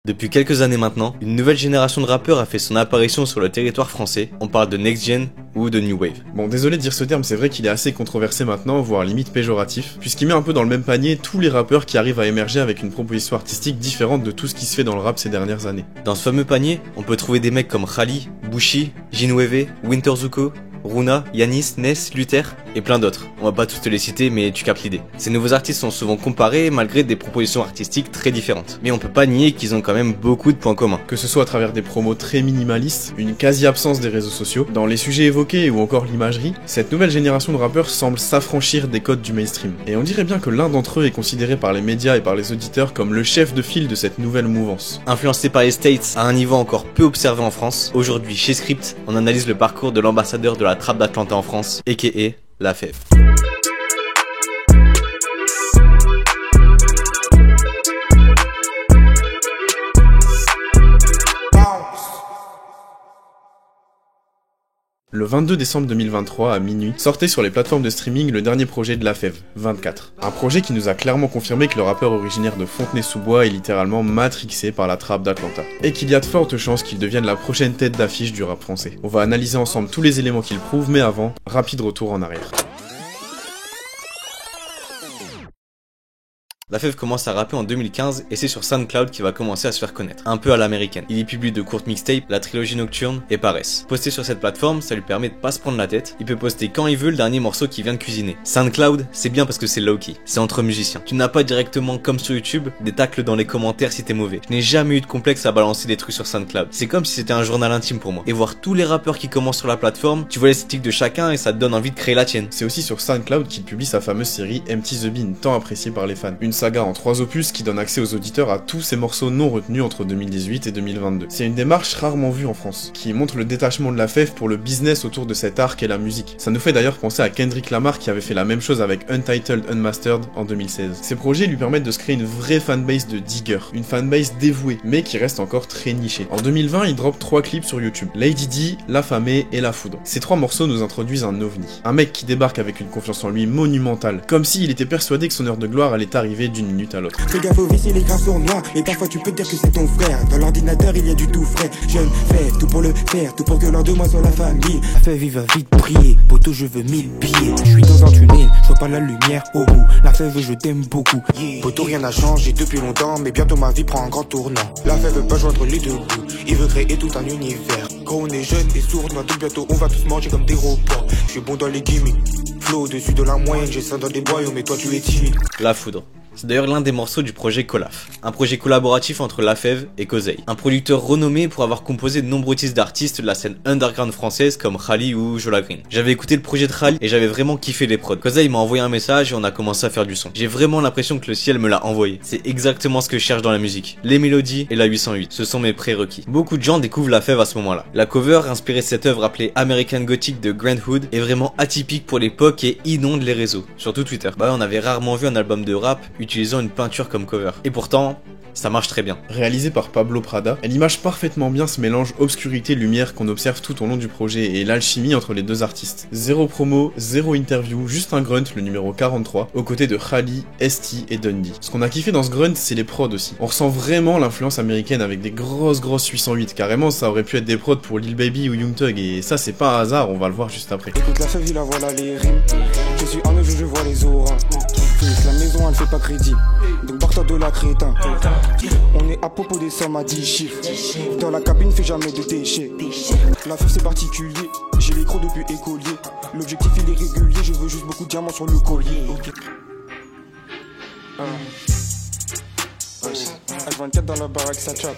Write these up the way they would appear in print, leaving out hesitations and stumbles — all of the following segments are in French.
Depuis quelques années maintenant, une nouvelle génération de rappeurs a fait son apparition sur le territoire français. On parle de Next Gen ou de New Wave. Bon, désolé de dire ce terme, c'est vrai qu'il est assez controversé maintenant, voire limite péjoratif, puisqu'il met un peu dans le même panier tous les rappeurs qui arrivent à émerger avec une proposition artistique différente de tout ce qui se fait dans le rap ces dernières années. Dans ce fameux panier, on peut trouver des mecs comme Khali, Bushi, Jinweve, Winter Zuko, Runa, Yanis, Ness, Luther et plein d'autres. On va pas tous te les citer, mais tu captes l'idée. Ces nouveaux artistes sont souvent comparés malgré des propositions artistiques très différentes. Mais on peut pas nier qu'ils ont quand même beaucoup de points communs. Que ce soit à travers des promos très minimalistes, une quasi-absence des réseaux sociaux, dans les sujets évoqués ou encore l'imagerie, cette nouvelle génération de rappeurs semble s'affranchir des codes du mainstream. Et on dirait bien que l'un d'entre eux est considéré par les médias et par les auditeurs comme le chef de file de cette nouvelle mouvance. Influencé par les States à un niveau encore peu observé en France, aujourd'hui chez Script, on analyse le parcours de l'ambassadeur de la trappe d'Atlanta en France, a.k.a. La Fève. Le 22 décembre 2023 à minuit, sortait sur les plateformes de streaming le dernier projet de La Fève, 24. Un projet qui nous a clairement confirmé que le rappeur originaire de Fontenay-sous-Bois est littéralement matrixé par la trappe d'Atlanta. Et qu'il y a de fortes chances qu'il devienne la prochaine tête d'affiche du rap français. On va analyser ensemble tous les éléments qu'il prouve, mais avant, rapide retour en arrière. La Fève commence à rapper en 2015 et c'est sur SoundCloud qu'il va commencer à se faire connaître, un peu à l'américaine. Il y publie de courtes mixtapes, la trilogie nocturne et Paresse. Poster sur cette plateforme, ça lui permet de pas se prendre la tête, il peut poster quand il veut le dernier morceau qu'il vient de cuisiner. SoundCloud, c'est bien parce que c'est low-key, c'est entre musiciens. Tu n'as pas directement, comme sur YouTube, des tacles dans les commentaires si t'es mauvais. Je n'ai jamais eu de complexe à balancer des trucs sur SoundCloud. C'est comme si c'était un journal intime pour moi. Et voir tous les rappeurs qui commencent sur la plateforme, tu vois l'esthétique de chacun et ça te donne envie de créer la tienne. C'est aussi sur SoundCloud qu'il publie sa fameuse série Empty the Bean, tant appréciée par les fans. Une saga en 3 opus qui donne accès aux auditeurs à tous ces morceaux non retenus entre 2018 et 2022. C'est une démarche rarement vue en France, qui montre le détachement de La Fève pour le business autour de cet art qu'est la musique. Ça nous fait d'ailleurs penser à Kendrick Lamar qui avait fait la même chose avec Untitled Unmastered en 2016. Ces projets lui permettent de se créer une vraie fanbase de digger, une fanbase dévouée, mais qui reste encore très nichée. En 2020, il drop 3 clips sur YouTube, Lady D, La Famée et La Foudre. Ces 3 morceaux nous introduisent un ovni, un mec qui débarque avec une confiance en lui monumentale, comme s'il était persuadé que son heure de gloire allait arriver d'une minute à l'autre. Fais gaffe au vice, il est grave sournois. Et parfois tu peux dire que c'est ton frère. Dans l'ordinateur il y a du tout frais. Je fais tout pour le faire, tout pour que l'un de moi soit la famille. La Fève il va vite briller, poteau je veux 1000 billets. Je suis dans un tunnel, je vois pas la lumière au bout. La Fève je t'aime beaucoup. Poteau rien n'a changé depuis longtemps, mais bientôt ma vie prend un grand tournant. La Fève veut pas joindre les deux bouts, il veut créer tout un univers. Quand on est jeune et sournois, donc bientôt on va tous manger comme des robots. Je suis bon dans les gimmicks, flow au-dessus de la moyenne. J'ai ça dans des boyaux, mais toi tu es timide. La Foudre. C'est d'ailleurs l'un des morceaux du projet Colaf, un projet collaboratif entre La Fève et Kozey, un producteur renommé pour avoir composé de nombreux titres d'artistes de la scène underground française comme Khali ou Jola Green. J'avais écouté le projet de Khali et j'avais vraiment kiffé les prods. Kozey m'a envoyé un message et on a commencé à faire du son. J'ai vraiment l'impression que le ciel me l'a envoyé. C'est exactement ce que je cherche dans la musique. Les mélodies et la 808, ce sont mes prérequis. Beaucoup de gens découvrent La Fève à ce moment-là. La cover inspirée de cette œuvre appelée American Gothic de Grant Hood est vraiment atypique pour l'époque et inonde les réseaux, surtout Twitter. On avait rarement vu un album de rap utilisant une peinture comme cover. Et pourtant, ça marche très bien. Réalisée par Pablo Prada, elle image parfaitement bien ce mélange obscurité-lumière qu'on observe tout au long du projet et l'alchimie entre les deux artistes. Zéro promo, zéro interview, juste un grunt, le numéro 43, aux côtés de Khali, ST et Dundee. Ce qu'on a kiffé dans ce grunt, c'est les prods aussi. On ressent vraiment l'influence américaine avec des grosses 808. Carrément, ça aurait pu être des prods pour Lil Baby ou Young Thug et ça c'est pas un hasard, on va le voir juste après. Écoute la Fève, il voilà les rimes. Je suis un je vois les auras. La maison elle fait pas crédit, donc barre-toi de la crétin. On est à propos des sommes à 10 chiffres. Dans la cabine fais jamais de déchets. La Fève c'est particulier, j'ai les crocs depuis écolier. L'objectif il est régulier, je veux juste beaucoup de diamants sur le collier. H24 dans la baraque ça chope.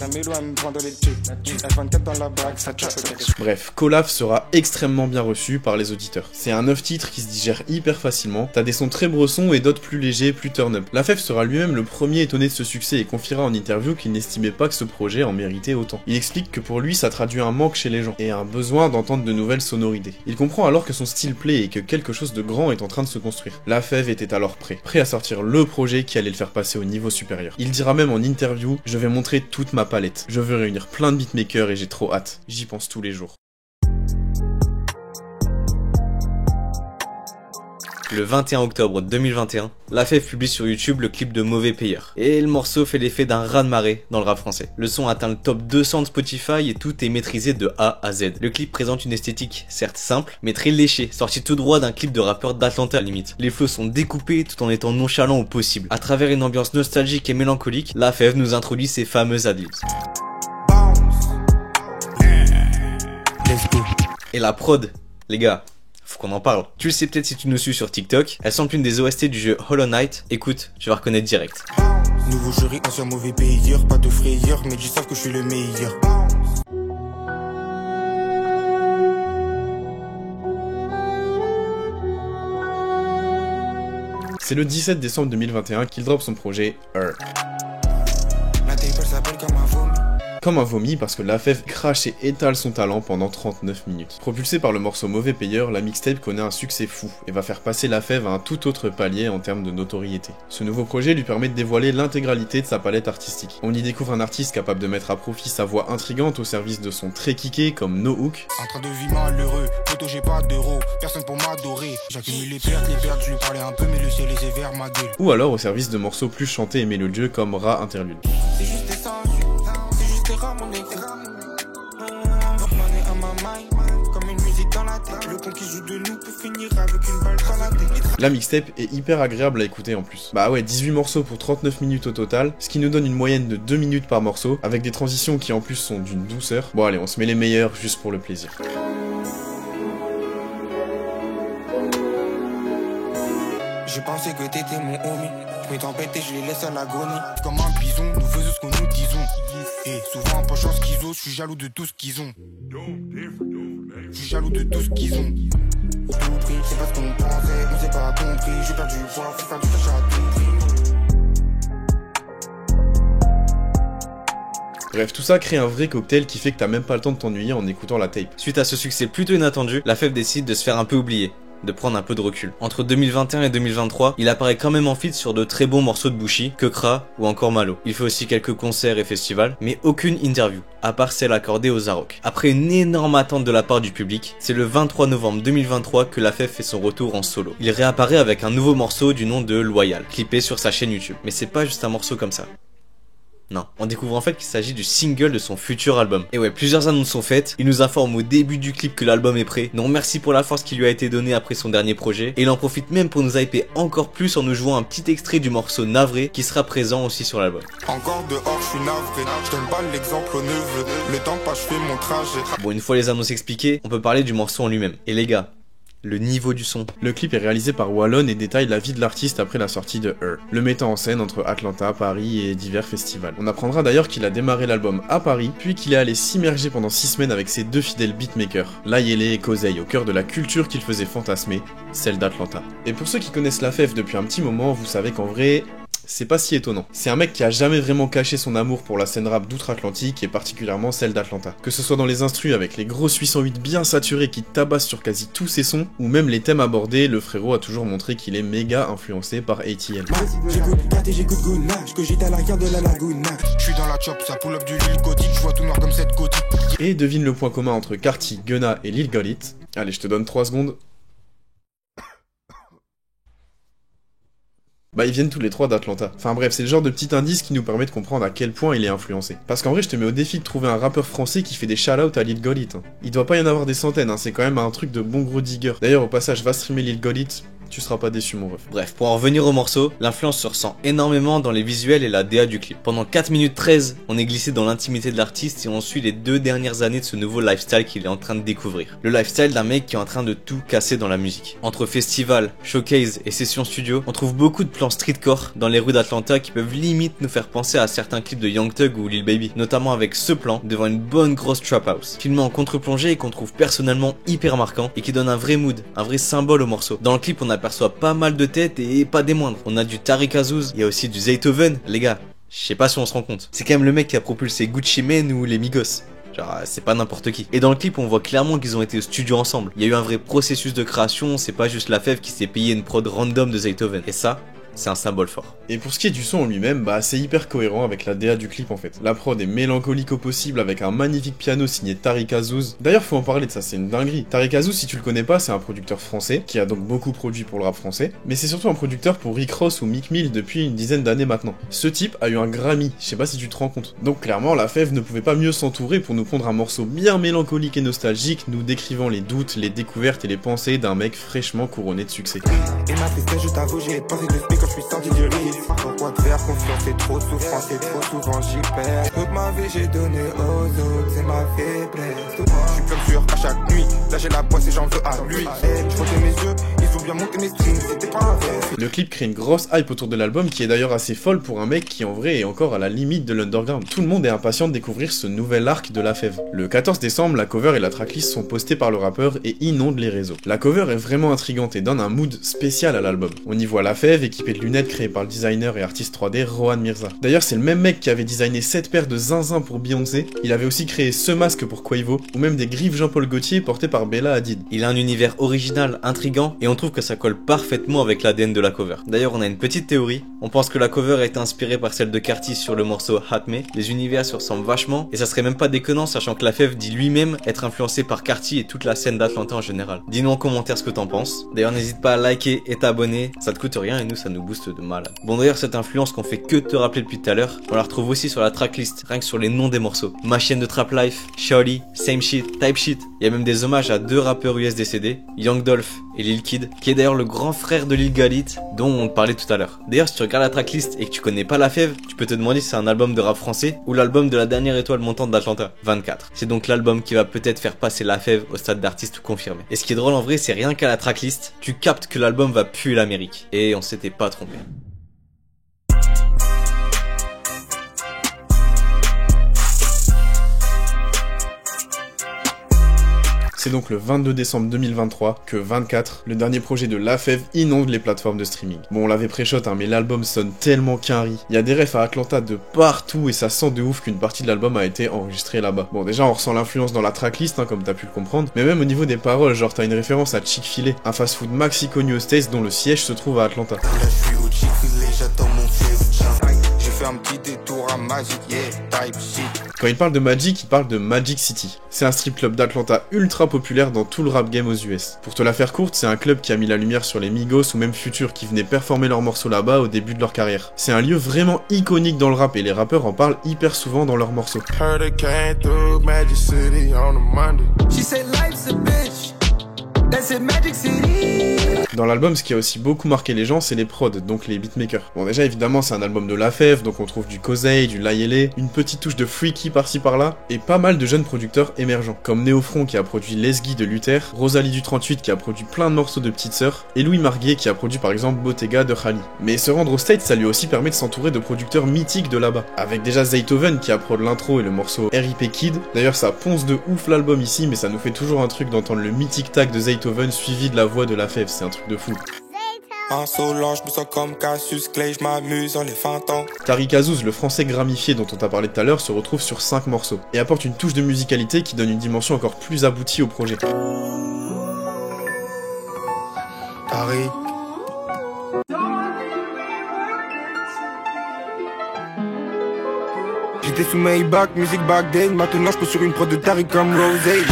La mélo elle me prend dans les tubes. H24 dans la baraque ça chope. Bref, Colaf sera extrêmement bien reçu par les auditeurs. C'est un 9 titres qui se digère hyper facilement, t'as des sons très bressons et d'autres plus légers, plus turn-up. La Fève sera lui-même le premier étonné de ce succès et confiera en interview qu'il n'estimait pas que ce projet en méritait autant. Il explique que pour lui ça traduit un manque chez les gens et un besoin d'entendre de nouvelles sonorités. Il comprend alors que son style plaît et que quelque chose de grand est en train de se construire. La Fève était alors prêt à sortir le projet qui allait le faire passer au niveau supérieur. Il dira même en interview, je vais montrer toute ma palette. Je veux réunir plein de beatmakers et j'ai trop hâte. J'y pense tous les jours. Le 21 octobre 2021, La Fève publie sur YouTube le clip de Mauvais Payeur. Et le morceau fait l'effet d'un raz-de-marée dans le rap français. Le son atteint le top 200 de Spotify et tout est maîtrisé de A à Z. Le clip présente une esthétique certes simple, mais très léchée, sorti tout droit d'un clip de rappeur d'Atlanta à la limite. Les flows sont découpés tout en étant nonchalants au possible. À travers une ambiance nostalgique et mélancolique, La Fève nous introduit ses fameuses adlibs. Et la prod, les gars, faut qu'on en parle. Tu le sais peut-être si tu nous suis sur TikTok, elle sample une des OST du jeu Hollow Knight. Écoute, tu vas reconnaître direct. Nouveau jury, ancien mauvais payeur, pas de frayeur, mais ils savent que je suis le meilleur. C'est le 17 décembre 2021 qu'il drop son projet Her. La tape s'appelle comme un vomi. Comme un vomi parce que La Fève crache et étale son talent pendant 39 minutes. Propulsé par le morceau Mauvais Payeur, la mixtape connaît un succès fou et va faire passer La Fève à un tout autre palier en termes de notoriété. Ce nouveau projet lui permet de dévoiler l'intégralité de sa palette artistique. On y découvre un artiste capable de mettre à profit sa voix intrigante au service de son très kické comme No Hook. En train de vivre malheureux, photo j'ai pas d'euros, personne pour m'adorer. J'accumule les pertes, je lui parlais un peu mais le ciel est sévère ma gueule. Ou alors au service de morceaux plus chantés et mélodieux comme Rat Interlude. C'est juste des singes, c'est juste des rats mon négro. Comme une musique dans la tête, le con qui joue de nous peut finir avec une balle dans la tête. La mixtape est hyper agréable à écouter en plus. Bah ouais, 18 morceaux pour 39 minutes au total, ce qui nous donne une moyenne de 2 minutes par morceau, avec des transitions qui en plus sont d'une douceur. Bon allez, on se met les meilleurs juste pour le plaisir. Je pensais que t'étais mon homie, mais tempête et je les laisse à l'agonie. Comme un bison, nous faisons ce que nous disons. Et souvent en penchant schizo, je suis jaloux de tout ce qu'ils ont. Je suis jaloux de tout ce qu'ils ont. Au tout prix, c'est pas ce qu'on pensait, on s'est pas compris. J'ai perdu du poids, faut faire du cash à tout prix. Bref, tout ça crée un vrai cocktail qui fait que t'as même pas le temps de t'ennuyer en écoutant la tape. Suite à ce succès plutôt inattendu, La Fève décide de se faire un peu oublier, de prendre un peu de recul. Entre 2021 et 2023, il apparaît quand même en feat sur de très bons morceaux de Bouchy, Kekra ou encore Malo. Il fait aussi quelques concerts et festivals, mais aucune interview, à part celle accordée aux Arocs. Après une énorme attente de la part du public, c'est le 23 novembre 2023 que La Fève fait son retour en solo. Il réapparaît avec un nouveau morceau du nom de Loyal, clippé sur sa chaîne YouTube. Mais c'est pas juste un morceau comme ça. Non, on découvre en fait qu'il s'agit du single de son futur album. Et ouais, plusieurs annonces sont faites, il nous informe au début du clip que l'album est prêt, non merci pour la force qui lui a été donnée après son dernier projet, et il en profite même pour nous hyper encore plus en nous jouant un petit extrait du morceau Navré qui sera présent aussi sur l'album. Encore dehors, je suis navré, je donne pas l'exemple au neveu, le temps passe, je fais mon trajet. Bon, une fois les annonces expliquées, on peut parler du morceau en lui-même. Et les gars, le niveau du son. Le clip est réalisé par Wallon et détaille la vie de l'artiste après la sortie de Her, le mettant en scène entre Atlanta, Paris et divers festivals. On apprendra d'ailleurs qu'il a démarré l'album à Paris, puis qu'il est allé s'immerger pendant 6 semaines avec ses deux fidèles beatmakers, Layele et Kozey, au cœur de la culture qu'il faisait fantasmer, celle d'Atlanta. Et pour ceux qui connaissent La Fève depuis un petit moment, vous savez qu'en vrai, c'est pas si étonnant. C'est un mec qui a jamais vraiment caché son amour pour la scène rap d'outre-Atlantique et particulièrement celle d'Atlanta. Que ce soit dans les instrus avec les gros 808 bien saturés qui tabassent sur quasi tous ses sons, ou même les thèmes abordés, le frérot a toujours montré qu'il est méga influencé par ATL. J'écoute Gat et j'écoute Gounache, que j'étais à l'arrière de la laguna. Je suis dans la chop, ça pull up du Lil Gothic, je vois tout noir comme cette gothique. Et devine le point commun entre Carti, Gunna et Lil Golit. Allez, je te donne 3 secondes. Bah ils viennent tous les trois d'Atlanta. Enfin bref, c'est le genre de petit indice qui nous permet de comprendre à quel point il est influencé. Parce qu'en vrai, je te mets au défi de trouver un rappeur français qui fait des shout-outs à Lil Golit. Il doit pas y en avoir des centaines, c'est quand même un truc de bon gros digger. D'ailleurs, au passage, va streamer Lil Golit, tu seras pas déçu mon ref. Bref, pour en revenir au morceau, l'influence se ressent énormément dans les visuels et la DA du clip. Pendant 4 minutes 13, on est glissé dans l'intimité de l'artiste et on suit les 2 dernières années de ce nouveau lifestyle qu'il est en train de découvrir. Le lifestyle d'un mec qui est en train de tout casser dans la musique. Entre festival, showcase et sessions studio, on trouve beaucoup de plans streetcore dans les rues d'Atlanta qui peuvent limite nous faire penser à certains clips de Young Thug ou Lil Baby, notamment avec ce plan devant une bonne grosse trap house, filmé en contre-plongée et qu'on trouve personnellement hyper marquant et qui donne un vrai mood, un vrai symbole au morceau. Dans le clip, on aperçoit pas mal de têtes et pas des moindres. On a du Tariq Azouz, il y a aussi du Zaytoven, les gars. Je sais pas si on se rend compte. C'est quand même le mec qui a propulsé Gucci Mane ou les Migos. Genre, c'est pas n'importe qui. Et dans le clip, on voit clairement qu'ils ont été au studio ensemble. Il y a eu un vrai processus de création, c'est pas juste La Fève qui s'est payé une prod random de Zaytoven. Et ça, c'est un symbole fort. Et pour ce qui est du son en lui-même, bah c'est hyper cohérent avec la DA du clip en fait. La prod est mélancolique au possible avec un magnifique piano signé Tariq Azouz. D'ailleurs faut en parler de ça, c'est une dinguerie. Tariq Azouz, si tu le connais pas, c'est un producteur français qui a donc beaucoup produit pour le rap français, mais c'est surtout un producteur pour Rick Ross ou Meek Mill depuis une dizaine d'années maintenant. Ce type a eu un Grammy, je sais pas si tu te rends compte. Donc clairement la Fève ne pouvait pas mieux s'entourer pour nous pondre un morceau bien mélancolique et nostalgique, nous décrivant les doutes, les découvertes et les pensées d'un mec fraîchement couronné de succès. Et ma tristesse, je t'avoue, j'ai pensé de speak quand je suis sorti du risque. Pourquoi te faire confiance, c'est trop souffrance, et trop souvent j'y perds. Toute ma vie j'ai donné aux autres, c'est ma faiblesse. Je suis comme sûr à chaque nuit, là j'ai la poisse et j'en veux à lui. Je comptais mes yeux, ils ont bien monté mes strings, c'était pas vrai. Le clip crée une grosse hype autour de l'album qui est d'ailleurs assez folle pour un mec qui en vrai est encore à la limite de l'underground. Tout le monde est impatient de découvrir ce nouvel arc de la Fève. Le 14 décembre, la cover et la tracklist sont postées par le rappeur et inondent les réseaux. La cover est vraiment intrigante et donne un mood spécial à l'album. On y voit la Fève équipée de lunettes créées par le designer et artiste 3D Rohan Mirza. D'ailleurs c'est le même mec qui avait designé cette paire de zinzin pour Beyoncé, il avait aussi créé ce masque pour Quavo, ou même des griffes Jean-Paul Gaultier portées par Bella Hadid. Il a un univers original, intriguant, et on trouve que ça colle parfaitement avec l'ADN de la cover. D'ailleurs on a une petite théorie, on pense que la cover a été inspirée par celle de Carti sur le morceau Hot Me, les univers se ressemblent vachement, et ça serait même pas déconnant sachant que la Fève dit lui-même être influencé par Carti et toute la scène d'Atlanta en général. Dis-nous en commentaire ce que t'en penses. D'ailleurs n'hésite pas à liker et t'abonner, ça te coûte rien et nous ça nous booste de malade. Bon d'ailleurs cette influence qu'on fait que te rappeler depuis tout à l'heure, on la retrouve aussi sur la tracklist, rien que sur les noms des morceaux. Ma chienne de Trap Life, Shawty, Same Shit, Type Shit. Il y a même des hommages à deux rappeurs US décédés, Young Dolph et Lil Kid, qui est d'ailleurs le grand frère de Lil Galit, dont on te parlait tout à l'heure. D'ailleurs si tu regardes la tracklist et que tu connais pas la Fève, tu peux te demander si c'est un album de rap français ou l'album de la dernière étoile montante d'Atlanta, 24. C'est donc l'album qui va peut-être faire passer la Fève au stade d'artiste confirmé. Et ce qui est drôle en vrai, c'est rien qu'à la tracklist, tu captes que l'album va puer l'Amérique. Et on s'était pas trompé. C'est donc le 22 décembre 2023 que 24, le dernier projet de La Fève, inonde les plateformes de streaming. Bon, on l'avait pré-shot, hein, mais l'album sonne tellement quinri. Il y a des refs à Atlanta de partout et ça sent de ouf qu'une partie de l'album a été enregistrée là-bas. Bon, déjà, on ressent l'influence dans la tracklist, hein, comme t'as pu le comprendre, mais même au niveau des paroles, genre t'as une référence à Chick-fil-A, un fast-food maxi connu aux States dont le siège se trouve à Atlanta. Là je suis au Chick-fil-A, j'attends mon fièvre. J'ai fait un petit détour à Magic, yeah, type shit. Quand il parle de Magic, il parle de Magic City. C'est un strip club d'Atlanta ultra populaire dans tout le rap game aux US. Pour te la faire courte, c'est un club qui a mis la lumière sur les Migos ou même Future qui venaient performer leurs morceaux là-bas au début de leur carrière. C'est un lieu vraiment iconique dans le rap et les rappeurs en parlent hyper souvent dans leurs morceaux. Dans l'album, ce qui a aussi beaucoup marqué les gens, c'est les prods, donc les beatmakers. Bon déjà évidemment c'est un album de La Fève, donc on trouve du Kozay, du Layele, une petite touche de Freaky par-ci par-là, et pas mal de jeunes producteurs émergents, comme Néofront qui a produit Lesgui de Luther, Rosalie du 38 qui a produit plein de morceaux de Petite Sœur, et Louis Marguet qui a produit par exemple Bottega de Khali. Mais se rendre au States, ça lui aussi permet de s'entourer de producteurs mythiques de là-bas, avec déjà Zaytoven qui a prod l'intro et le morceau R.I.P. Kid. D'ailleurs ça ponce de ouf l'album ici, mais ça nous fait toujours un truc d'entendre le mythique tag de Zaytoven suivi de la voix de La Fève, c'est un truc de fou. Insolent, je me sens comme Cassius Clay, je m'amuse en les feintant. Tariq Azouz, le français gramifié dont on t'a parlé tout à l'heure, se retrouve sur 5 morceaux, et apporte une touche de musicalité qui donne une dimension encore plus aboutie au projet. Tariq. J'étais sous Maybach, musique back then, maintenant je pose sur une prod de Tariq comme Rosé.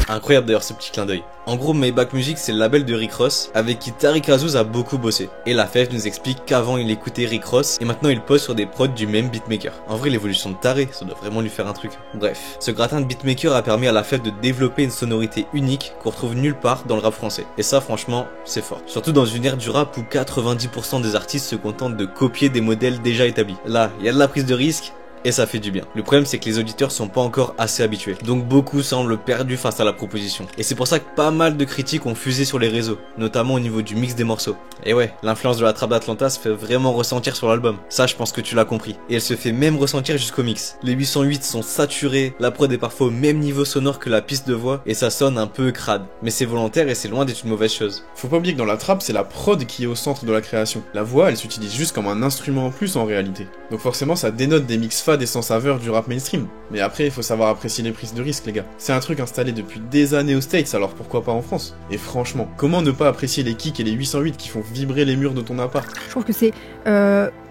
Incroyable d'ailleurs ce petit clin d'œil. En gros, Maybach Music c'est le label de Rick Ross avec qui Tariq Azouz a beaucoup bossé. Et la Fève nous explique qu'avant il écoutait Rick Ross et maintenant il pose sur des prods du même beatmaker. En vrai l'évolution de Taré, ça doit vraiment lui faire un truc. Bref, ce gratin de beatmaker a permis à la Fève de développer une sonorité unique qu'on retrouve nulle part dans le rap français. Et ça franchement, c'est fort. Surtout dans une ère du rap où 90% des artistes se contentent de copier des modèles déjà établis. Là, il y a de la prise de risque. Et ça fait du bien. Le problème c'est que les auditeurs sont pas encore assez habitués. Donc beaucoup semblent perdus face à la proposition. Et c'est pour ça que pas mal de critiques ont fusé sur les réseaux. Notamment au niveau du mix des morceaux. Et ouais, l'influence de la trappe d'Atlanta se fait vraiment ressentir sur l'album. Ça je pense que tu l'as compris. Et elle se fait même ressentir jusqu'au mix. Les 808 sont saturés. La prod est parfois au même niveau sonore que la piste de voix. Et ça sonne un peu crade. Mais c'est volontaire et c'est loin d'être une mauvaise chose. Faut pas oublier que dans la trappe c'est la prod qui est au centre de la création. La voix elle s'utilise juste comme un instrument en plus en réalité. Donc forcément ça dénote des mix fade et sans saveur du rap mainstream. Mais après, il faut savoir apprécier les prises de risque, les gars. C'est un truc installé depuis des années aux States, alors pourquoi pas en France? Et franchement, comment ne pas apprécier les kicks et les 808 qui font vibrer les murs de ton appart? Je trouve que c'est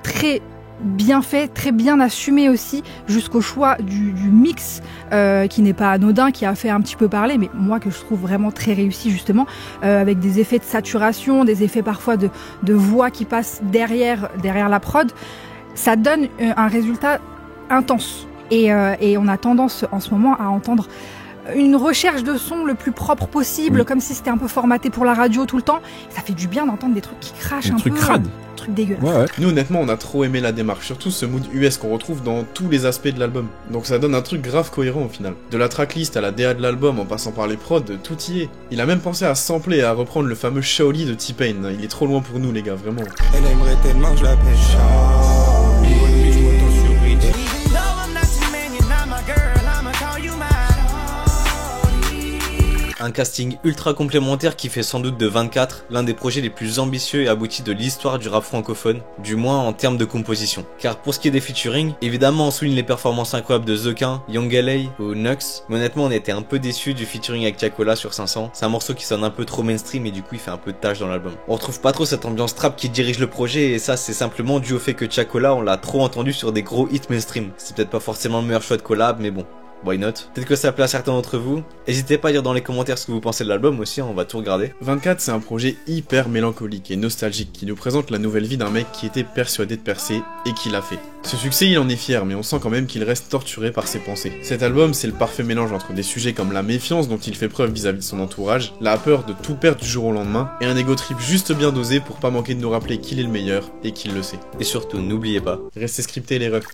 très bien fait, très bien assumé aussi, jusqu'au choix du mix qui n'est pas anodin, qui a fait un petit peu parler, mais moi que je trouve vraiment très réussi justement, avec des effets de saturation, des effets parfois de voix qui passent derrière la prod. Ça donne un résultat intense. Et on a tendance en ce moment à entendre une recherche de son le plus propre possible, comme si c'était un peu formaté pour la radio tout le temps. Ça fait du bien d'entendre des trucs qui crachent un peu. Crade. Truc dégueulasse. Ouais. Nous honnêtement on a trop aimé la démarche, surtout ce mood US qu'on retrouve dans tous les aspects de l'album. Donc ça donne un truc grave cohérent au final. De la tracklist à la DA de l'album en passant par les prods, tout y est. Il a même pensé à sampler et à reprendre le fameux Shaoli de T-Pain. Il est trop loin pour nous les gars, vraiment. Elle aimerait tellement que je l'appelle Shaoli. Je m'entends sur Rich. Un casting ultra complémentaire qui fait sans doute de 24 l'un des projets les plus ambitieux et aboutis de l'histoire du rap francophone, du moins en termes de composition. Car pour ce qui est des featuring, évidemment on souligne les performances incroyables de Zequin, Young LA ou Nux, mais honnêtement on était un peu déçus du featuring avec Tiakola sur 500, c'est un morceau qui sonne un peu trop mainstream et du coup il fait un peu de tâche dans l'album. On retrouve pas trop cette ambiance trap qui dirige le projet et ça c'est simplement dû au fait que Tiakola on l'a trop entendu sur des gros hits mainstream. C'est peut-être pas forcément le meilleur choix de collab mais bon. Why not? Peut-être que ça plaît à certains d'entre vous. N'hésitez pas à dire dans les commentaires ce que vous pensez de l'album aussi, on va tout regarder. 24 c'est un projet hyper mélancolique et nostalgique qui nous présente la nouvelle vie d'un mec qui était persuadé de percer et qui l'a fait. Ce succès il en est fier mais on sent quand même qu'il reste torturé par ses pensées. Cet album c'est le parfait mélange entre des sujets comme la méfiance dont il fait preuve vis-à-vis de son entourage, la peur de tout perdre du jour au lendemain et un ego trip juste bien dosé pour pas manquer de nous rappeler qu'il est le meilleur et qu'il le sait. Et surtout n'oubliez pas, restez scriptés les refs.